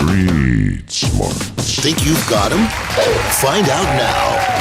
Street Smarts. Think you've got them? Find out now.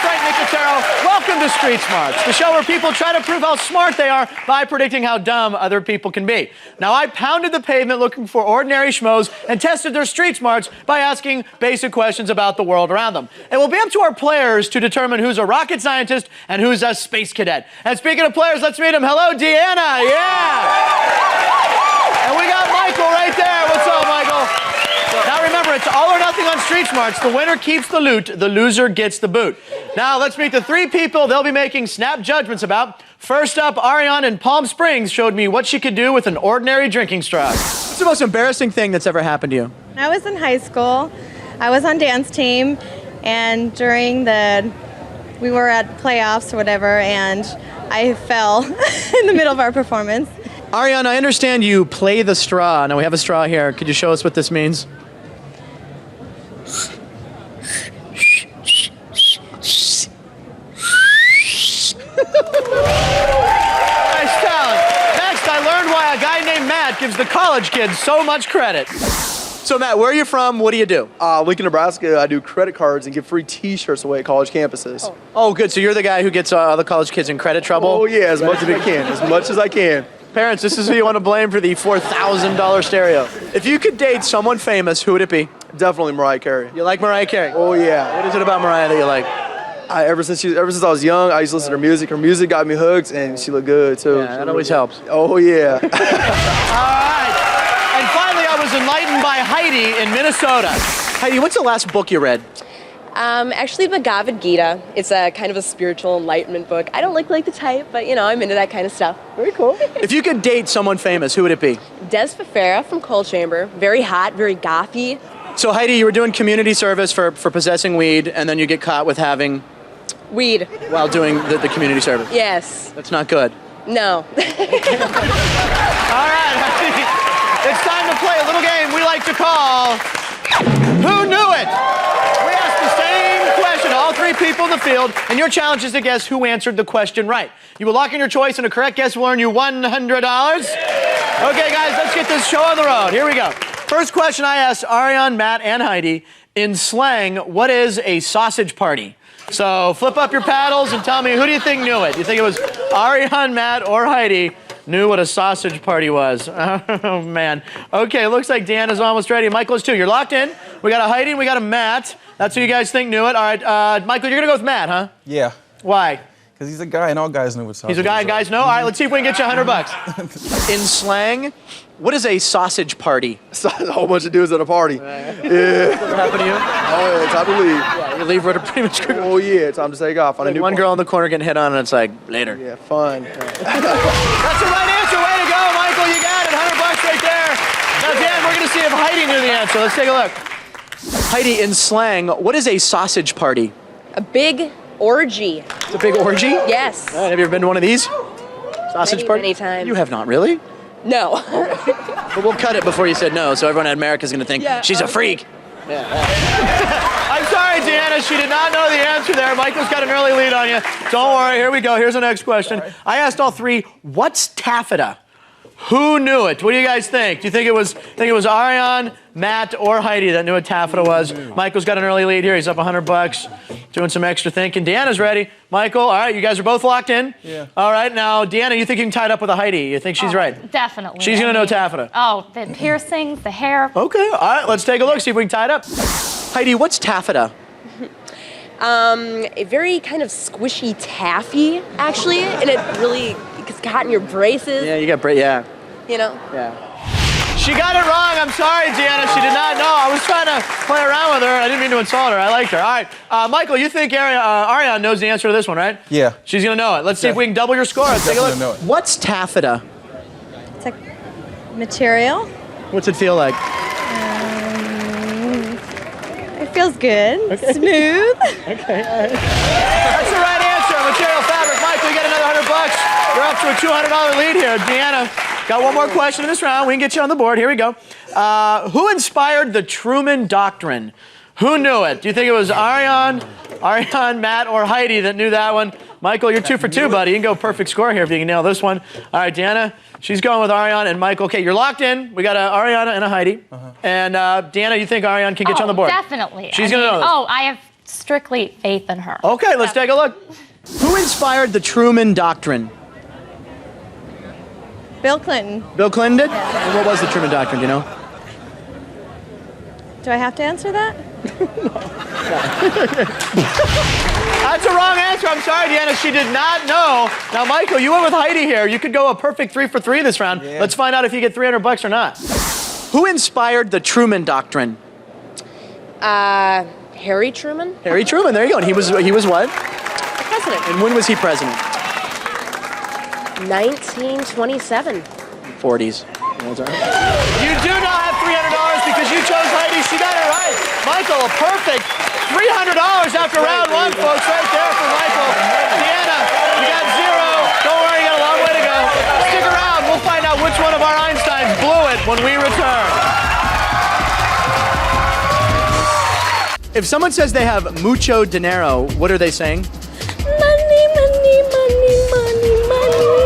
Frank Nicotero. Welcome to Street Smarts, the show where people try to prove how smart they are by predicting how dumb other people can be. Now, I pounded the pavement looking for ordinary schmoes and tested their street smarts by asking basic questions about the world around them. It will be up to our players to determine who's a rocket scientist and who's a space cadet. And speaking of players, let's meet them. Hello, Deanna. Yeah. And we got Michael right there. What's up, Michael? Now remember, it's all or nothing on Street Smarts. The winner keeps the loot, the loser gets the boot. Now let's meet the three people they'll be making snap judgments about. First up, Ariane in Palm Springs showed me what she could do with an ordinary drinking straw. What's the most embarrassing thing that's ever happened to you? I was in high school. I was on dance team, and we were at playoffs or whatever, and I fell in the middle of our performance. Ariane, I understand you play the straw. Now we have a straw here. Could you show us what this means? Nice talent. Next, I learned why a guy named Matt gives the college kids so much credit. So Matt, where are you from? What do you do? Lincoln, Nebraska. I do credit cards and give free T-shirts away at college campuses. Oh, good. So you're the guy who gets the college kids in credit trouble? Oh yeah, as much as I can. As much as I can. Parents, this is who you want to blame for the $4,000 stereo. If you could date someone famous, who would it be? Definitely Mariah Carey. You like Mariah Carey? Oh yeah. What is it about Mariah that you like? Ever since I was young, I used to listen to her music. Her music got me hooked, and she looked good too. Yeah, that always helps. Oh yeah. All right. And finally, I was enlightened by Heidi in Minnesota. Heidi, what's the last book you read? Actually, the Bhagavad Gita. It's a kind of a spiritual enlightenment book. I don't like the type, but you know, I'm into that kind of stuff. Very cool. If you could date someone famous, who would it be? Des Fafara from Coal Chamber. Very hot, very gothy. So Heidi, you were doing community service for possessing weed, and then you get caught with having weed while doing the community service. Yes. That's not good. No. All right, Heidi, it's time to play a little game we like to call Who Knew It? We ask the same question to all three people in the field, and your challenge is to guess who answered the question right. You will lock in your choice, and a correct guess will earn you $100. Okay, guys, let's get this show on the road. Here we go. First question I asked Ariane, Matt, and Heidi. In slang, what is a sausage party? So flip up your paddles and tell me, who do you think knew it? Do you think it was Ariane, Matt, or Heidi knew what a sausage party was? Oh, man. Okay, looks like Deanna's almost ready. Michael is too. You're locked in. We got a Heidi and we got a Matt. That's who you guys think knew it. All right, Michael, you're going to go with Matt, huh? Yeah. Why? Because he's a guy and all guys know what sausage He's a guy and guys know? All right, let's see if we can get you $100. In slang, what is a sausage party? A whole bunch of dudes at a party. Yeah. What happened to you? Oh yeah, time to leave. Yeah, you leave with a pretty much. Oh yeah, time to take off. Like one girl in the corner getting hit on, and it's like, later. Yeah, fun. That's the right answer. Way to go, Michael. You got it. $100 right there. Now, Dan, we're going to see if Heidi knew the answer. Let's take a look. Heidi, in slang, what is a sausage party? A big orgy. It's a big orgy? Yes. All right, have you ever been to one of these? Sausage party? Many times. You have not, really? No. But we'll cut it before you said no, so everyone in America is going to think she's a freak. Yeah. I'm sorry, Deanna. She did not know the answer there. Michael's got an early lead on you. Don't worry. Here we go. Here's the next question. Right. I asked all three, what's taffeta? Who knew it? What do you guys think? Do you think it was Ariane, Matt, or Heidi that knew what taffeta was? Michael's got an early lead here. He's up $100, doing some extra thinking. Deanna's ready. Michael, all right, you guys are both locked in? Yeah. All right, now, Deanna, you think you can tie it up with a Heidi? You think she's right? Definitely. She's going to know taffeta. Oh, the piercings, the hair. Okay, all right, let's take a look, see if we can tie it up. Heidi, what's taffeta? A very kind of squishy taffy, actually, and it really gets caught in your braces. Yeah, you got yeah. You know? Yeah. She got it wrong. I'm sorry, Deanna. She did not know. I was trying to play around with her. I didn't mean to insult her. I liked her. All right. Michael, you think Ariane knows the answer to this one, right? Yeah. She's going to know it. Let's see if we can double your score. Let's take a look. Know it. What's taffeta? It's like material. What's it feel like? It feels good. Okay. Smooth. Okay. All right. That's the right answer. Material fabric. Michael, you get another $100. You're up to a $200 lead here. Deanna, got one more question in this round. We can get you on the board. Here we go. Who inspired the Truman Doctrine? Who knew it? Do you think it was Ariane, Matt, or Heidi that knew that one? Michael, you're 2 for 2, buddy. You can go perfect score here if you can nail this one. All right, Deanna, she's going with Ariane and Michael. Okay, you're locked in. We got a Ariana and a Heidi. And Deanna, you think Ariane can get you on the board? Definitely. She's going to know this. Oh, I have strictly faith in her. Okay, let's take a look. Who inspired the Truman Doctrine? Bill Clinton. Bill Clinton did? And what was the Truman Doctrine, do you know? Do I have to answer that? That's a wrong answer. I'm sorry, Deanna. She did not know. Now, Michael, you went with Heidi here. You could go a perfect 3 for 3 this round. Yeah. Let's find out if you get $300 or not. Who inspired the Truman Doctrine? Harry Truman? Harry Truman. There you go. And he was what? President. And when was he president? 1927. 40s. You do not have $300 because you chose Heidi. She got it right. Michael, a perfect $300 after round 1, folks. Right there for Michael. Deanna, you got 0. Don't worry, you got a long way to go. Stick around. We'll find out which one of our Einsteins blew it when we return. If someone says they have mucho dinero, what are they saying? Money, money, money, money, money.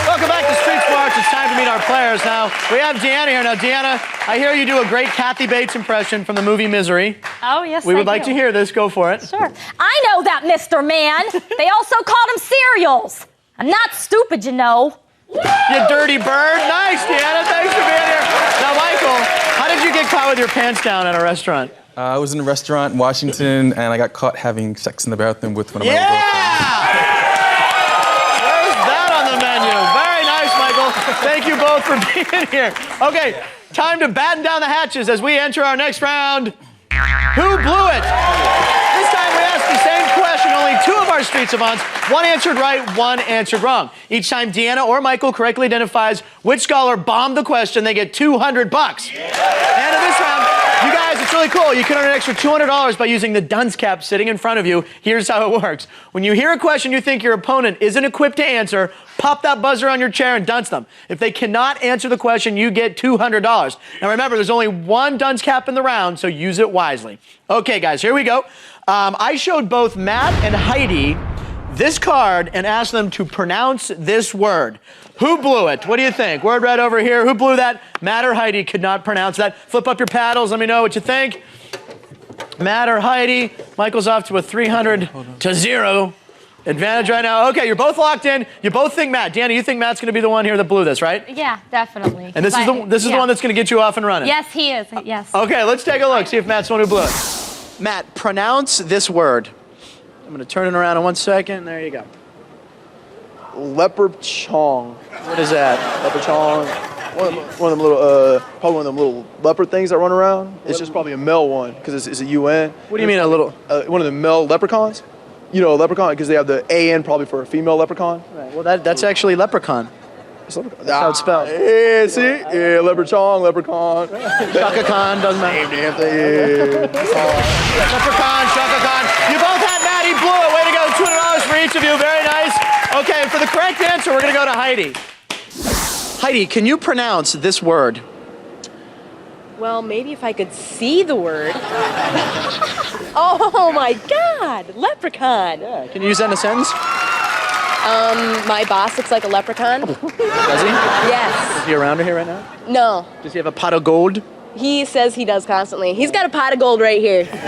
Welcome back to Street Smarts. It's time to meet our players. Now, we have Deanna here. Now, Deanna, I hear you do a great Kathy Bates impression from the movie Misery. Oh, yes, We would like to hear this. Go for it. Sure. I know that, Mr. Man. They also called them cereals. I'm not stupid, you know. You dirty bird. Nice, Deanna. Thanks for being here. Now, Michael, how did you get caught with your pants down at a restaurant? I was in a restaurant in Washington, and I got caught having sex in the bathroom with one of my Yeah! girlfriends. Where's that on the menu? Very nice, Michael. Thank you both for being here. Okay, time to batten down the hatches as we enter our next round. Who blew it? This time we asked the same question, only 2 of our Street Savants. 1 answered right, 1 answered wrong. Each time Deanna or Michael correctly identifies which scholar bombed the question, they get $200. And in this round, you guys, it's really cool. You can earn an extra $200 by using the dunce cap sitting in front of you. Here's how it works. When you hear a question you think your opponent isn't equipped to answer, pop that buzzer on your chair and dunce them. If they cannot answer the question, you get $200. Now remember, there's only 1 dunce cap in the round, so use it wisely. Okay, guys, here we go. I showed both Matt and Heidi this card and asked them to pronounce this word. Who blew it? What do you think? Word red over here. Who blew that? Matt or Heidi could not pronounce that. Flip up your paddles. Let me know what you think. Matt or Heidi. Michael's off to a 300 to 0 advantage right now. Okay, you're both locked in. You both think Matt. Deanna, you think Matt's going to be the one here that blew this, right? Yeah, definitely. And this is the one that's going to get you off and running. Yes, he is. Yes. Okay, let's take a look. See if Matt's the one who blew it. Matt, pronounce this word. I'm going to turn it around in 1 second. There you go. Leprechaun. What is that? Leprechaun. One of them little, probably one of them little leopard things that run around. It's just probably a male one because it's a UN. What do you mean a little? One of the male leprechauns. You know, a leprechaun because they have the AN probably for a female leprechaun. Right. Well, that's actually leprechaun. It's leprechaun. That's how it's spelled. Yeah, see? Yeah, leprechaun. Shaka Khan doesn't matter. Same damn thing. Yeah. Leprechaun, Shaka Khan. You both had Matt. He blew it. Way to go. $200 for each of you. Very nice. Okay, for the correct answer, we're going to go to Heidi. Heidi, can you pronounce this word? Well, maybe if I could see the word. Oh my God, leprechaun. Yeah, can you use that in a sentence? My boss looks like a leprechaun. Does he? Yes. Is he around here right now? No. Does he have a pot of gold? He says he does constantly. He's got a pot of gold right here. Thank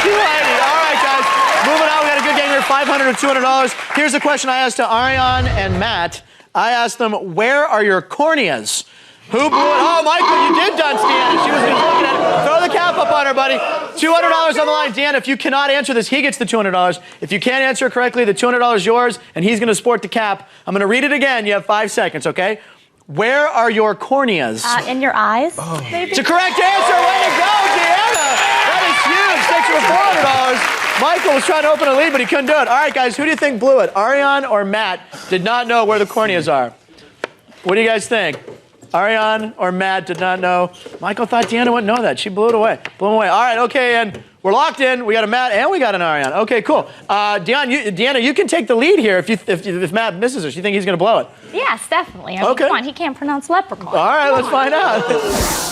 you, Heidi. All right, guys. Moving on, we got a good game here, $500 or $200. Here's a question I asked to Ariane and Matt. I asked them, where are your corneas? Who blew it? Oh, Michael, you did dunce Deanna. She was looking at it. Throw the cap up on her, buddy. $200 on the line. Deanna, if you cannot answer this, he gets the $200. If you can't answer correctly, the $200 is yours, and he's going to sport the cap. I'm going to read it again. You have 5 seconds, okay? Where are your corneas? In your eyes, maybe? It's a correct answer. Way to go, Deanna. That is huge. Takes you $400. Michael was trying to open a lead, but he couldn't do it. All right, guys, who do you think blew it? Ariane or Matt did not know where the corneas are. What do you guys think? Ariane or Matt did not know. Michael thought Deanna wouldn't know that. She blew it away. Blew him away. All right, okay, and We're locked in. We got a Matt and we got an Ariane. Okay, cool. Deanna, you can take the lead here if Matt misses us. You think he's going to blow it? Yes, definitely. I mean, come on, he can't pronounce leprechaun. All right, let's find out.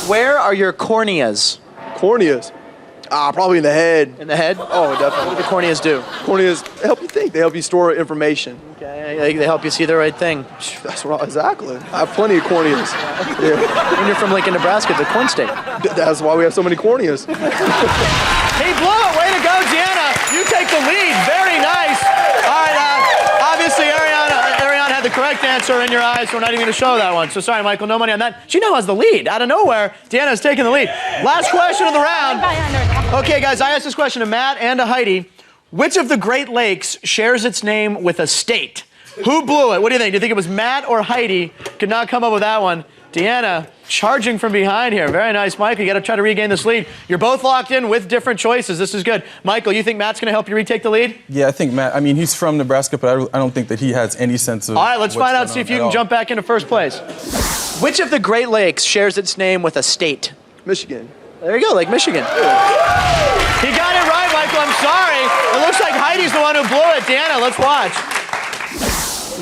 Where are your corneas? Corneas. Probably in the head. In the head? Oh, definitely. What do the corneas do? Corneas help you think. They help you store information. Okay, they help you see the right thing. That's what exactly. I have plenty of corneas. Yeah. When you're from Lincoln, Nebraska, the corn state. That's why we have so many corneas. He blew it. Way to go, Deanna. You take the lead. Very nice. All right, obviously, Ariane had the correct answer in your eyes, so we're not even going to show that one. So sorry, Michael, no money on that. She now has the lead. Out of nowhere, Deanna's taking the lead. Last question of the round. Okay, guys, I asked this question to Matt and to Heidi. Which of the Great Lakes shares its name with a state? Who blew it? What do you think? Do you think it was Matt or Heidi? Could not come up with that one. Deanna charging from behind here. Very nice, Michael. You got to try to regain this lead. You're both locked in with different choices. This is good. Michael, you think Matt's going to help you retake the lead? Yeah, I think Matt. I mean, he's from Nebraska, but I don't think that he has any sense of. All right, let's find out. See if you can jump back into first place. Which of the Great Lakes shares its name with a state? Michigan. There you go, Lake Michigan. He got it right, Michael. I'm sorry. It looks like Heidi's the one who blew it. Deanna, let's watch.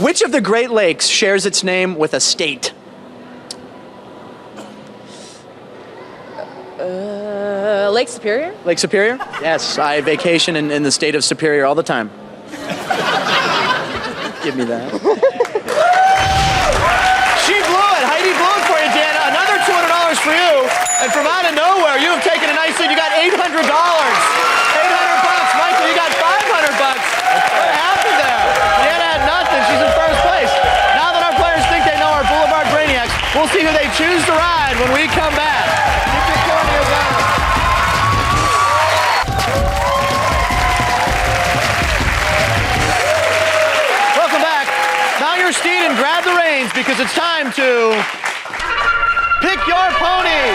Which of the Great Lakes shares its name with a state? Lake Superior? Lake Superior? Yes, I vacation in the state of Superior all the time. Give me that. She blew it. Heidi blew it for you, Deanna. Another $200 for you. And from out of nowhere, you have taken a nice lead. You got $800. $800. Michael, you got $500. What happened there? Deanna had nothing. She's in first place. Now that our players think they know our Boulevard Brainiacs, we'll see who they choose to ride when we come back. Keep your corneas on. Welcome back. Mount your steed and grab the reins because it's time to pick your pony.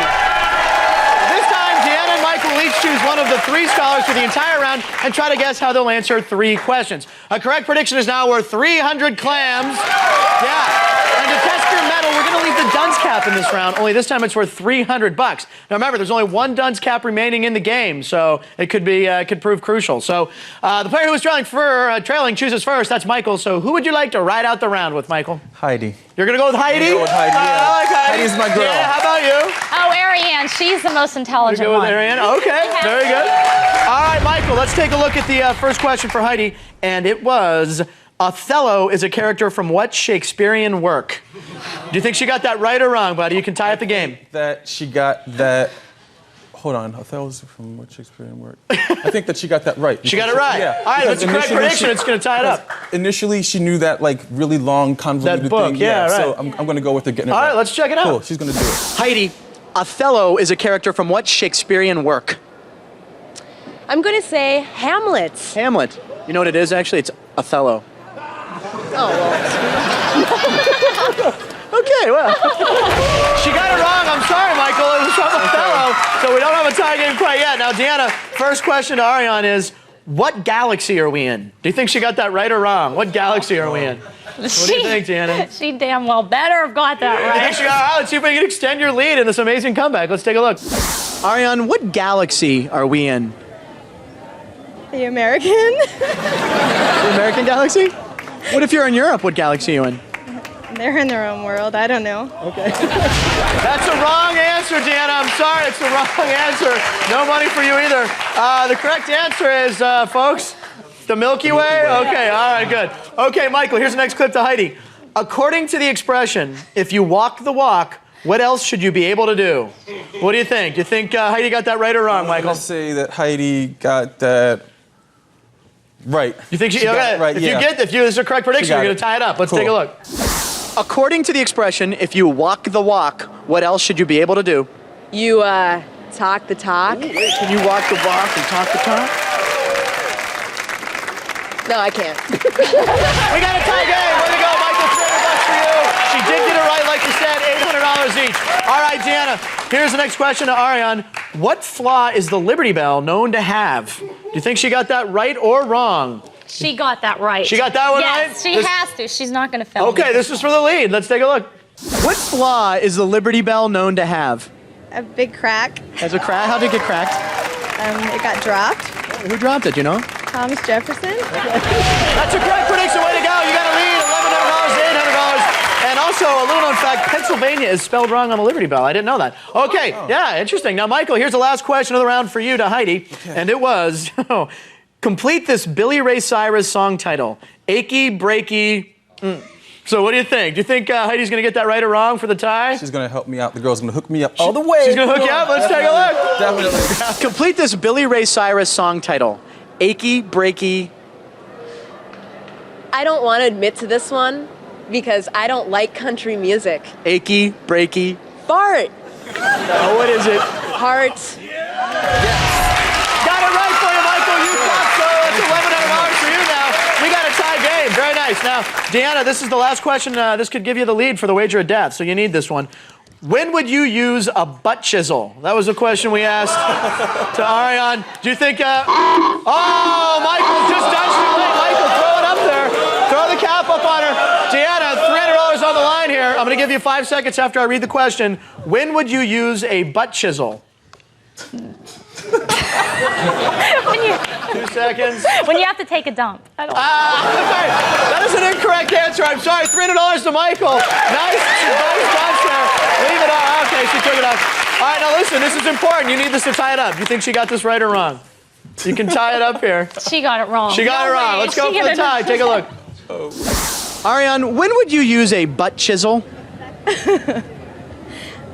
This time, Deanna and Michael will each choose one of the three scholars for the entire round and try to guess how they'll answer three questions. A correct prediction is now worth 300 clams. Yeah. And to test your mettle, we're going to leave the dunce cap in this round, only this time it's worth $300. Now remember, there's only one dunce cap remaining in the game, so it could prove crucial. So the player who is trailing chooses first. That's Michael. So who would you like to ride out the round with, Michael? Heidi. You're going to go with Heidi? I'm gonna go with Heidi, yeah. I like Heidi. Heidi's my girl. Yeah, how about you? Oh, Ariane, she's the most intelligent You go with one. Ariane? Okay, very good. All right, Michael, let's take a look at the first question for Heidi. And it was, Othello is a character from what Shakespearean work? Do you think she got that right or wrong, buddy? You can tie up the game. That she got that. Hold on, Othello's from what Shakespearean work? I think that she got that right. She got it right. Yeah. All right, if it's a correct prediction, it's going to tie it up. Initially, she knew that like really long, convoluted That book, thing. yeah, right. So I'm going to go with her getting it All right. right, let's check it out. Cool, she's going to do it. Heidi, Othello is a character from what Shakespearean work? I'm going to say Hamlet. Hamlet. You know what it is, actually? It's Othello. Oh, well. Okay, well. She got it wrong. I'm sorry, Michael. It was from Othello, so we don't have a tie game quite yet. Now, Deanna, first question to Ariane is, what galaxy are we in? Do you think she got that right or wrong? What galaxy are we in? What do you think, Deanna? She damn well better have got that I think right. she got it right. Let's see if we can extend your lead in this amazing comeback. Let's take a look. Ariane, what galaxy are we in? The American? The American galaxy? What if you're in Europe? What galaxy are you in? They're in their own world. I don't know. Okay. That's a wrong answer, Deanna. I'm sorry. It's the wrong answer. No money for you either. The correct answer is, folks, the Milky Way? Okay, all right, good. Okay, Michael, here's the next clip to Heidi. According to the expression, if you walk the walk, what else should you be able to do? What do you think? Do you think Heidi got that right or wrong, Michael? I'm going to say that Heidi got that right. You think she got okay. it right, If yeah. this is a correct prediction, you're going to tie it up. Let's take a look. According to the expression, if you walk the walk, what else should you be able to do? You talk the talk. Can you walk the walk and talk the talk? No, I can't. We got a tie game. Way to go, Michael. $200 for you. She did get it right, like you said, $800 each. All right, Deanna, here's the next question to Ariane. What flaw is the Liberty Bell known to have? Do you think she got that right or wrong? She got that right. She got that one right? Yes, she has to. She's not going to fail. Okay, this is for the lead. Let's take a look. What flaw is the Liberty Bell known to have? A big crack. Has a crack? How did it get cracked? It got dropped. Who dropped it, you know? Thomas Jefferson. That's a correct prediction. Way to go. You got a lead. $1,100, $800. And also, a little known fact, Pennsylvania is spelled wrong on the Liberty Bell. I didn't know that. Okay, yeah, interesting. Now, Michael, here's the last question of the round for you to Heidi. Okay. And it was, complete this Billy Ray Cyrus song title, Achy Breaky. So what do you think? Do you think Heidi's going to get that right or wrong for the tie? She's going to help me out. The girl's going to hook me up all the way. She's going to hook you up? Let's take a look. Definitely. Complete this Billy Ray Cyrus song title, Achy Breaky. I don't want to admit to this one because I don't like country music. Achy Breaky. Fart. Oh, what is it? Heart. Got it right for you, Michael. You thought so. It's $1,100 for you now. We got a tie game. Very nice. Now, Deanna, this is the last question. This could give you the lead for the wager of death, so you need this one. When would you use a butt chisel? That was a question we asked to Ariane. Do you think... Oh, Michael's just dodged it late. Michael, throw it up there. Throw the cap up on her. Deanna, $300 on the line here. I'm going to give you 5 seconds after I read the question. When would you use a butt chisel? 2 seconds. When you have to take a dump. Sorry. That is an incorrect answer. I'm sorry. $300 to Michael. Nice dodge there. Leave it on. Okay, she took it off. All right, now listen. This is important. You need this to tie it up. Do you think she got this right or wrong? You can tie it up here. She got it wrong. She got it wrong. Let's go for the tie. Take a look. Ariane, when would you use a butt chisel?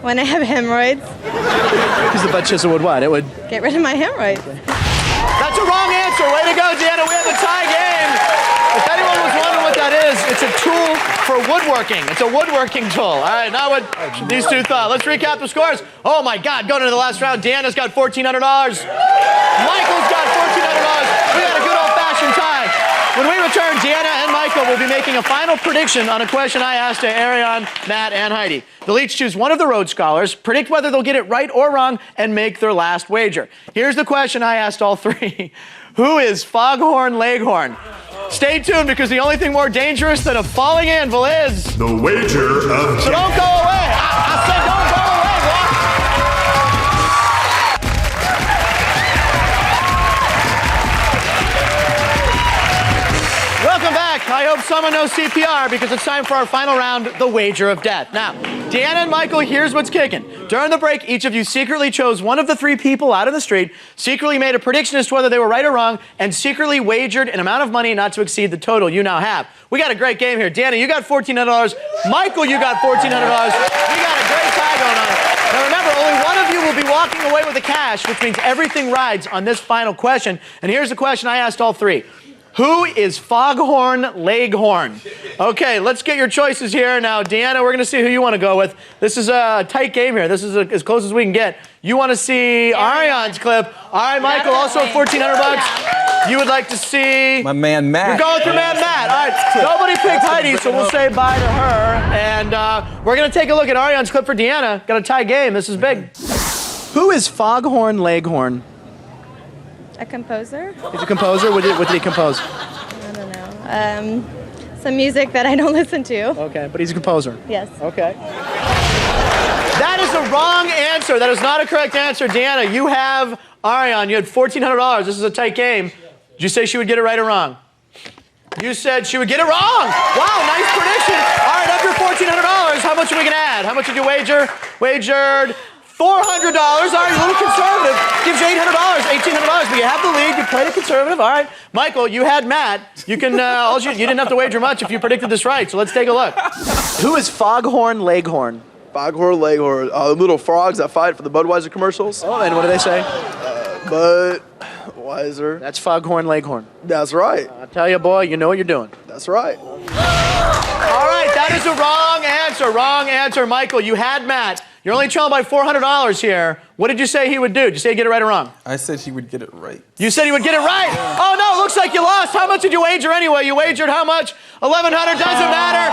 When I have hemorrhoids. Because the butt chisel would what? It would... Get rid of my hemorrhoids. That's a wrong answer. Way to go, Deanna. We have a tie game. If anyone was wondering what that is, it's a tool for woodworking. It's a woodworking tool. All right, now what these two thought. Let's recap the scores. Oh, my God. Going into the last round, Deanna's got $1,400. Michael's got $1,400. We got a good old-fashioned tie. When we return, Deanna and Michael will be making a final prediction on a question I asked to Ariane, Matt, and Heidi. They'll each choose one of the Rhodes Scholars, predict whether they'll get it right or wrong, and make their last wager. Here's the question I asked all three. Who is Foghorn Leghorn? Stay tuned, because the only thing more dangerous than a falling anvil is... The wager of So don't go away. I said don't go away, boy. Welcome back. I hope someone knows CPR, because it's time for our final round, the wager of death. Now, Deanna and Michael, here's what's kicking. During the break, each of you secretly chose one of the 3 people out in the street, secretly made a prediction as to whether they were right or wrong, and secretly wagered an amount of money not to exceed the total you now have. We got a great game here. Deanna, you got $1,400. Michael, you got $1,400. We got a great tie going on. Now remember, only one of you will be walking away with the cash, which means everything rides on this final question. And here's the question I asked all 3. Who is Foghorn Leghorn? Okay, let's get your choices here. Now, Deanna, we're going to see who you want to go with. This is a tight game here. This is as close as we can get. You want to see Ariane's clip. All right, Michael, also $1,400. You would like to see... My man, Matt. You're going with your man, Matt. All right, nobody picked Heidi, so we'll say bye to her. And we're going to take a look at Ariane's clip for Deanna. Got a tie game. This is big. Who is Foghorn Leghorn? A composer? He's a composer? What did he compose? I don't know. Some music that I don't listen to. Okay, but he's a composer. Yes. Okay. That is a wrong answer. That is not a correct answer. Deanna, you have Ariane. You had $1,400. This is a tight game. Did you say she would get it right or wrong? You said she would get it wrong. Wow, nice prediction. All right, up your $1,400. How much are we going to add? How much did you wager? Wagered $400. All right, a little conservative. Gives you $800, $1,800. But you have the lead. You played it conservative. All right. Michael, you had Matt. You can. You didn't have to wager much if you predicted this right. So let's take a look. Who is Foghorn Leghorn? Foghorn Leghorn. The little frogs that fight for the Budweiser commercials. Oh, and what do they say? Budweiser. That's Foghorn Leghorn. That's right. I tell you, boy, you know what you're doing. That's right. All right, that is a wrong answer. Wrong answer, Michael. You had Matt. You're only trailing by $400 here. What did you say he would do? Did you say he'd get it right or wrong? I said he would get it right. You said he would get it right? Oh, no, looks like you lost. How much did you wager anyway? You wagered how much? $1,100, doesn't matter.